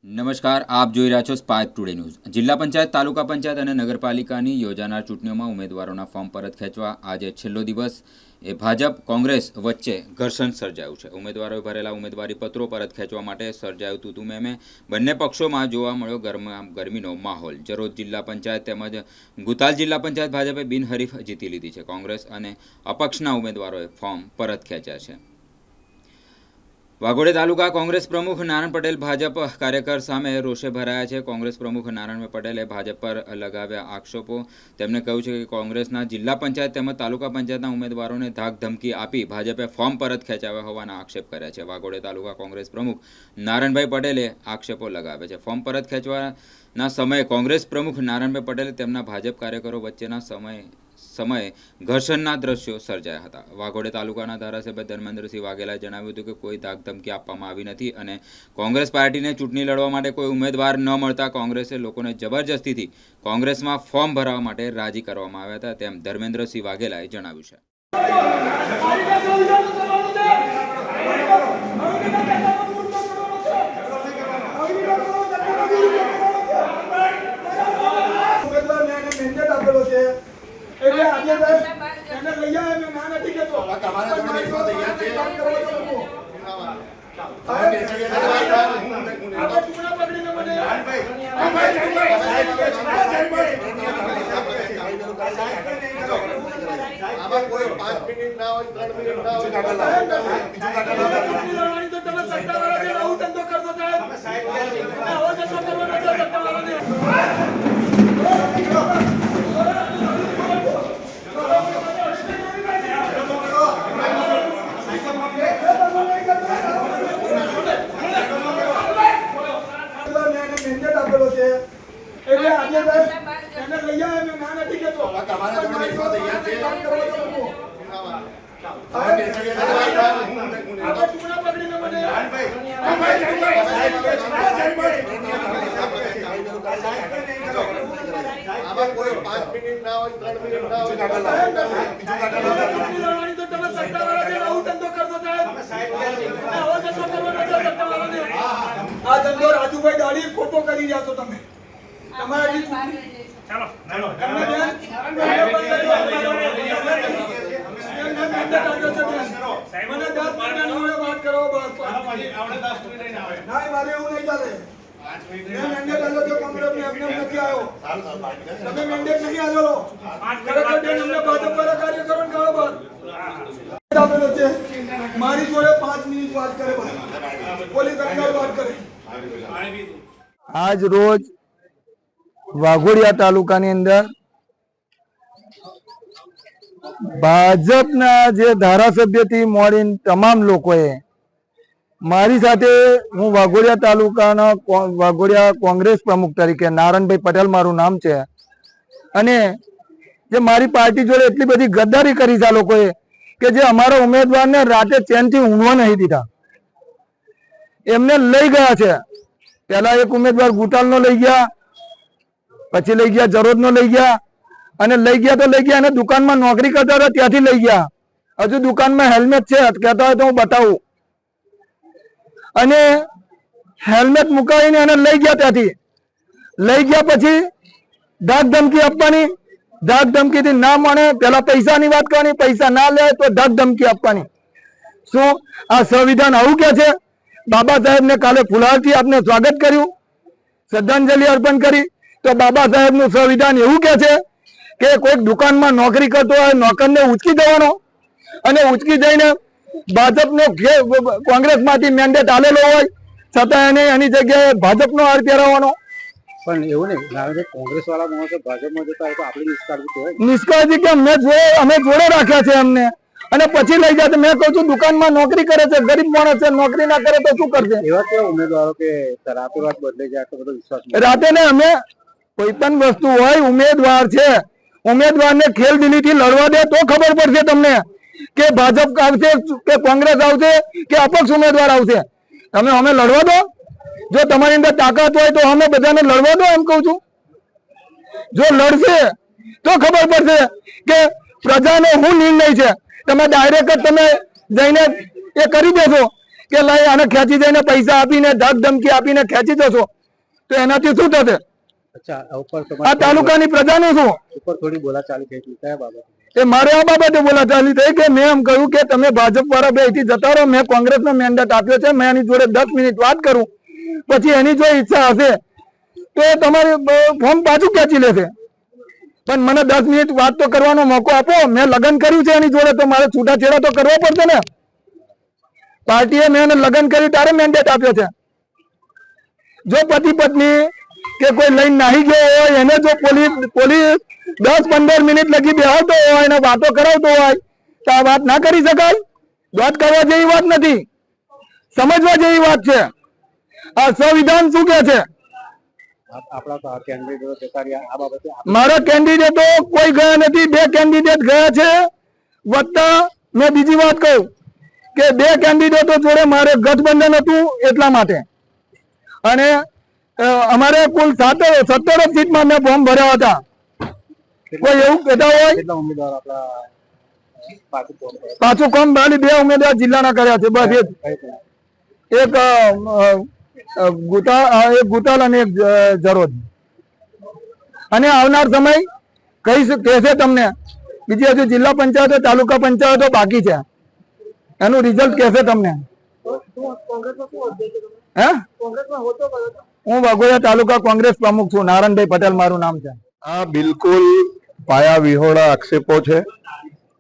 નમસ્કાર, આપ જોઈ રહ્યા છો સ્પાર્ક ટુડે ન્યૂઝ। જિલ્લા પંચાયત, તાલુકા પંચાયત અને નગરપાલિકાની યોજાનાર ચૂંટણીઓમાં ઉમેદવારોના ફોર્મ પરત ખેંચવા આજે છેલ્લો દિવસ ભાજપ કોંગ્રેસ વચ્ચે ઘર્ષણ સર્જાયું છે। ઉમેદવારોએ ભરેલા ઉમેદવારી પત્રો પરત ખેંચવા માટે સર્જાયું તૂતુમેમે બંને પક્ષોમાં જોવા મળ્યો ગરમીનો માહોલ। જરોદ જિલ્લા પંચાયત તેમજ ગુતાલ જિલ્લા પંચાયત ભાજપે બિનહરીફ જીતી લીધી છે। કોંગ્રેસ અને અપક્ષના ઉમેદવારોએ ફોર્મ પરત ખેંચ્યા છે। વાઘોડિયા તાલુકા કોંગ્રેસ પ્રમુખ નારાયણ પટેલ ભાજપ કાર્યકર સામે રોષે ભરાયા છે। કોંગ્રેસ પ્રમુખ નારાયણ પટેલે ભાજપ પર લગાવ્યા આક્ષેપો। તેમણે કહ્યું છે કે કોંગ્રેસના જિલ્લા પંચાયત તેમજ તાલુકા પંચાયતના ઉમેદવારોને ધાક ધમકી આપી ભાજપે ફોર્મ પરત ખેંચાવ્યા હોવાના આક્ષેપ કર્યા છે। વાઘોડિયા તાલુકા કોંગ્રેસ પ્રમુખ નારાયણભાઈ પટેલે આક્ષેપો લગાવ્યા છે। ફોર્મ પરત ખેંચવાના સમયે કોંગ્રેસ પ્રમુખ નારાયણભાઈ પટેલે તેમના ભાજપ કાર્યકરો વચ્ચેના સમયે ઘર્ષણના દ્રશ્યો સર્જાયા હતા। વાઘોડિયા તાલુકાના ધારાસભ્ય ધર્મેન્દ્રસિંહ વાઘેલાએ જણાવ્યું હતું કે કોઈ ધાક ધમકી આપવામાં આવી નથી અને કોંગ્રેસ પાર્ટીને ચૂંટણી લડવા માટે કોઈ ઉમેદવાર ન મળતા કોંગ્રેસે લોકોને જબરજસ્તીથી કોંગ્રેસમાં ફોર્મ ભરવા માટે રાજી કરવામાં આવ્યા હતા, તેમ ધર્મેન્દ્રસિંહ વાઘેલાએ જણાવ્યું છે। એટલે આજે એને લઈ આવે મેં ના નથી કેતો તમારે જોડે બેસવા તૈયાર છે આપણે પૂરા પકડીને મને આમાં કોઈ 5 મિનિટ ના હોય 3 મિનિટ ના હોય લડવાની તો તમે સત્તાવાળા જે આવું ધંધો કરતો સાહેબ આવો ધંધો કરવાનો છે સત્તાવાળાને। એટલે આજે એને લઈ આવે મેં ના નથી કેતો તમારે જોડે બેસવા તૈયાર છે આપણે પૂરા પકડીને મને આમાં કોઈ 5 મિનિટ ના હોય 3 મિનિટ ના હોય લડવાની તો તમે સત્તાવાળા જે આવું ધંધો કરતો સાહેબ આવો ધંધો કરવાનો છે સત્તાવાળાને। આ ધંધો રાજુભાઈ દાડી ખોટો કરી રહ્યા છો તમે તમારી ચાલો એમને બેન મને 10 મિનિટની જોડે વાત કરો બસ આપણે 10 મિનિટ લઈને આવે ના મારે એવું નહીં ચાલે 5 મિનિટ મેં મેન્ડેટ આલો તો કોંગ્રેસને એમને નથી આવ્યો તમે મેન્ડેટ નહીં આલો ખરેખર બેન અમને ભાજપ પર કાર્ય કરો ને કાળો બાદ આપેલો છે મારી જોડે 5 મિનિટ વાત કરે બસ પોલીસ અધિકારી વાત કરે। આજ રોજ વાઘોડિયા તાલુકાની અંદર ભાજપના જે ધારાસભ્યથી મળીને તમામ લોકોએ મારી સાથે, હું વાઘોડિયા તાલુકાના વાઘોડિયા કોંગ્રેસ પ્રમુખ તરીકે નારાયણભાઈ પટેલ મારું નામ છે, અને જે મારી પાર્ટી જોડે એટલી બધી ગદ્દારી કરી છે આ લોકોએ કે જે અમારા ઉમેદવારને રાતે ચેનથી ઊંઘવા નહીં દીધા, એમને લઈ ગયા છે। પેલા એક ઉમેદવાર ગુટાલનો લઈ ગયા, પછી લઈ ગયા જરોદનો લઈ ગયા, અને લઈ ગયા તો લઈ ગયા અને દુકાનમાં નોકરી કરતા હતા ત્યાંથી લઈ ગયા। હજુ દુકાનમાં હેલ્મેટ છે કહેતા હોય તો હું બતાવું, અને હેલ્મેટ મુકાવીને એને લઈ ગયા। ત્યાંથી લઈ ગયા પછી ધાક ધમકી આપવાની, ધાક ધમકીથી ના માને પેલા પૈસાની વાત કરવાની, પૈસા ના લે તો ધાક ધમકી આપવાની। શું આ સંવિધાન આવું કે છે? બાબા સાહેબને કાલે ફુલારથી આપને સ્વાગત કર્યું, શ્રદ્ધાંજલિ અર્પણ કરી, તો બાબા સાહેબનું સંવિધાન એવું કે છે કે કોઈક દુકાનમાં નોકરી કરતો હોય નોકરને ઉચકી દેવાનો, અને ઉચકી જઈને ભાજપનો કોંગ્રેસમાંથી મેન્ડેટ આલેલો હોય છતાં એને એની જગ્યાએ ભાજપનો હાર પહેરાવવાનો। પણ એવું નહીં, કોંગ્રેસ વાળા માણસો ભાજપમાં જતા હોય તો આપણે નિષ્કાળજી કહેવાય। નિષ્કાળજી કે અમે જોડે રાખ્યા છે એમને, અને પછી લઈ જાય। મેં કહું છું દુકાનમાં નોકરી કરે છે, ગરીબ માણસ છે, નોકરી ના કરે તો શું કરશે? એવા કેવા ઉમેદવારો કે રાતોરાત બદલાઈ જાય આટલો બધો વિશ્વાસ? રાતે ને અમે કોઈ પણ વસ્તુ હોય, ઉમેદવાર છે, ઉમેદવારને ખેલદિલીથી લડવા દે તો ખબર પડશે તમને કે ભાજપ આવશે કે કોંગ્રેસ આવશે કે અપક્ષ ઉમેદવાર આવશે। તમે અમે લડવા દો, જો તમારી અંદર તાકાત હોય તો અમે બધાને લડવા દો એમ કહું છું। જો લડશે તો ખબર પડશે કે પ્રજાનો શું નિર્ણય છે। તમે ડાયરેક્ટ જ તમે જઈને એ કરી દેશો કે લઈ આને ખેંચી જઈને પૈસા આપીને ધક ધમકી આપીને ખેંચી જશો તો એનાથી શું થશે? અચ્છા, ઉપર આ તાલુકાની પ્રજાનું શું? ઉપર થોડી બોલાચાલી થઈ હતી, કયા બાબતે? એ મારે આ બાબતે બોલાચાલી થઈ કે મેં એમ કહ્યું કે તમે ભાજપ વાળા બે અહીંથી જતા રહો, મેં કોંગ્રેસનો મેન્ડેટ આપ્યો છે, મેં એની જોડે 10 મિનિટ વાત કરું, પછી એની જો ઈચ્છા હશે તો એ તમારે ફોર્મ પાછું ખેંચી લેશે. પણ મને 10 મિનિટ વાત તો કરવાનો મોકો આપો. મેં લગ્ન કર્યું છે એની જોડે, તો મારે છૂટાછેડા તો કરવો પડશે ને. પાર્ટીએ મેં એને લગ્ન કર્યું ત્યારે મેન્ડેટ આપ્યો છે. જો પતિ પત્ની કે કોઈ લઈને નાહી ગયો હોય એને જો પોલીસ 10-15 મિનિટ લગી બેહાડતો હોય એને વાતો કરાવતો હોય તો આ વાત ના કરી શકાય? વાત કરવા જેવી વાત નથી, સમજવા જેવી વાત છે. આ સંવિધાન શું કે છે? આપણા કેન્ડિડેટો જતા રહ્યા, આ બાબતે મારા કેન્ડિડેટો કોઈ ગયા નથી, 2 કેન્ડિડેટ ગયા છે. વત્તા મેં બીજી વાત કહું કે 2 કેન્ડિડેટો જોડે મારે ગઠબંધન હતું એટલા માટે, અને અમારે કુલ 17 સીટમાં મેં ફોર્મ ભર્યા હતા. કોઈ એવું કહેતા હોય? કેટલા ઉમેદવાર આપણા પાછું કોમ ખાલી 2 ઉમેદવાર જિલ્લાના કર્યા છે બસ. એક ગુતાલ અને એક જરોદ. અને આવનાર સમય કહેશે તમને. બીજી હજુ જિલ્લા પંચાયતો તાલુકા પંચાયતો બાકી છે, એનું રિઝલ્ટ કહેશે તમને. હે, હું વાઘોડિયા તાલુકા કોંગ્રેસ પ્રમુખ છું. નારણભાઈ પટેલ મારું નામ છે. આ બિલકુલ પાયા વિહોણા આક્ષેપો છે.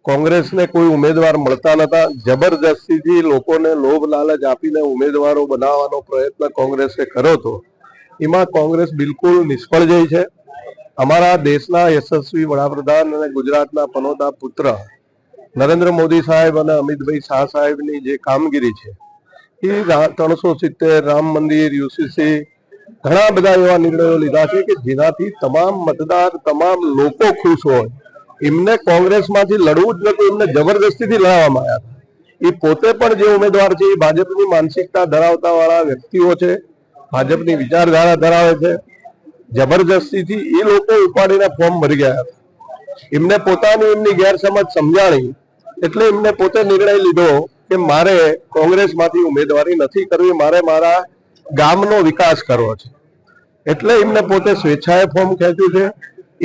કોંગ્રેસને કોઈ ઉમેદવાર મળતા નતા. જબરજસ્તીથી લોકોને લોભ લાલચ આપીને ઉમેદવારો બનાવવાનો પ્રયત્ન કોંગ્રેસે કર્યો હતો. એમાં કોંગ્રેસ બિલકુલ નિષ્ફળ જઈ છે. અમારા દેશના યશસ્વી વડાપ્રધાન અને ગુજરાતના પનોતા પુત્ર નરેન્દ્ર મોદી સાહેબ અને અમિતભાઈ શાહ સાહેબની જે કામગીરી છે એ 370 રામ મંદિર, યુસીસી, ઘણા બધા એવા નિર્ણયો લીધા છે કે જેનાથી તમામ મતદાર, તમામ લોકો ખુશ હોય. એમને કોંગ્રેસમાંથી લડવું જ નતું, એમને જબરદસ્તીથી લડાવવામાં આવ્યા હતા. એ પોતે પણ જે ઉમેદવાર છે એ ભાજપની માનસિકતા ધરાવતા વાળા વ્યક્તિઓ છે, ભાજપની વિચારધારા ધરાવે છે. જબરજસ્તીથી એ લોકો ઉપાડીને ફોર્મ ભરી ગયા હતા. એમને પોતાની એમની ગેરસમજ સમજાણી એટલે એમને પોતે નિર્ણય લીધો કે મારે કોંગ્રેસમાંથી ઉમેદવારી નથી કરવી, મારે મારા ગામનો વિકાસ કરવો છે. એટલે એમને પોતે સ્વેચ્છાએ ફોર્મ ખેંચ્યું છે.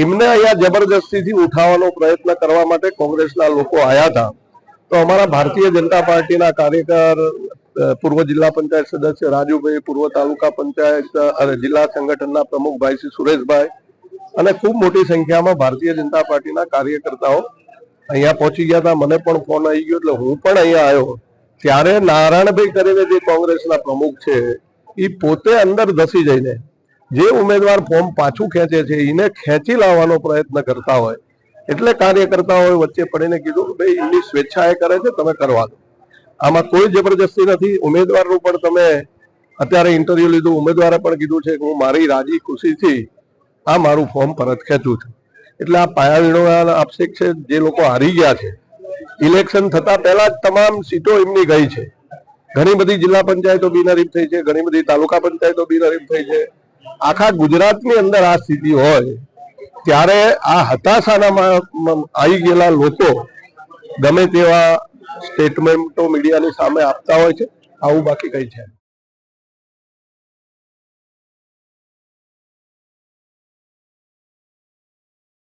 એમને અહીંયા જબરજસ્તીથી ઉઠાવવાનો પ્રયત્ન કરવા માટે કોંગ્રેસના લોકો આવ્યા હતા. તો અમારા ભારતીય જનતા પાર્ટીના કાર્યકર, પૂર્વ જિલ્લા પંચાયત સદસ્ય રાજુભાઈ, પૂર્વ તાલુકા પંચાયત અને જિલ્લા સંગઠનના પ્રમુખ ભાઈ શ્રી સુરેશભાઈ અને ખૂબ મોટી સંખ્યામાં ભારતીય જનતા પાર્ટીના કાર્યકર્તાઓ અહીંયા પહોંચી ગયા હતા. મને પણ ફોન આવી ગયો એટલે હું પણ અહીંયા આવ્યો. ત્યારે નારાયણભાઈ કરીને જે કોંગ્રેસના પ્રમુખ છે એ પોતે અંદર ધસી જઈને જે ઉમેદવાર ફોર્મ પાછું ખેંચે છે એને ખેંચી લાવવાનો પ્રયત્ન કરતા હોય એટલે કાર્યકર્તાઓએ વચ્ચે પડીને કીધું કે ભાઈ એમની સ્વેચ્છાએ કરે છે, તમે કરવા દો. આમાં કોઈ જબરજસ્તી નથી. ઉમેદવારનું પણ તમે અત્યારે ઇન્ટરવ્યુ લીધું, ઉમેદવારે પણ કીધું છે કે હું મારી રાજી ખુશીથી આ મારું ફોર્મ પરત ખેંચું છું. એટલે આ પાયાવિહોણા આક્ષેપ છે. જે લોકો હારી ગયા છે, ઇલેક્શન થતા પહેલા જ તમામ સીટો એમની ગઈ છે. ઘણી બધી જિલ્લા પંચાયતો બિનહરીફ થઈ છે, ઘણી બધી તાલુકા પંચાયતો બિનહરીફ થઈ છે. આખા ગુજરાતની અંદર આ સ્થિતિ હોય ત્યારે આ હતાશાના આવી ગયેલા લોકો ગમે તેવા સ્ટેટમેન્ટો મીડિયાની સામે આપતા હોય છે. આવું બાકી કઈ છે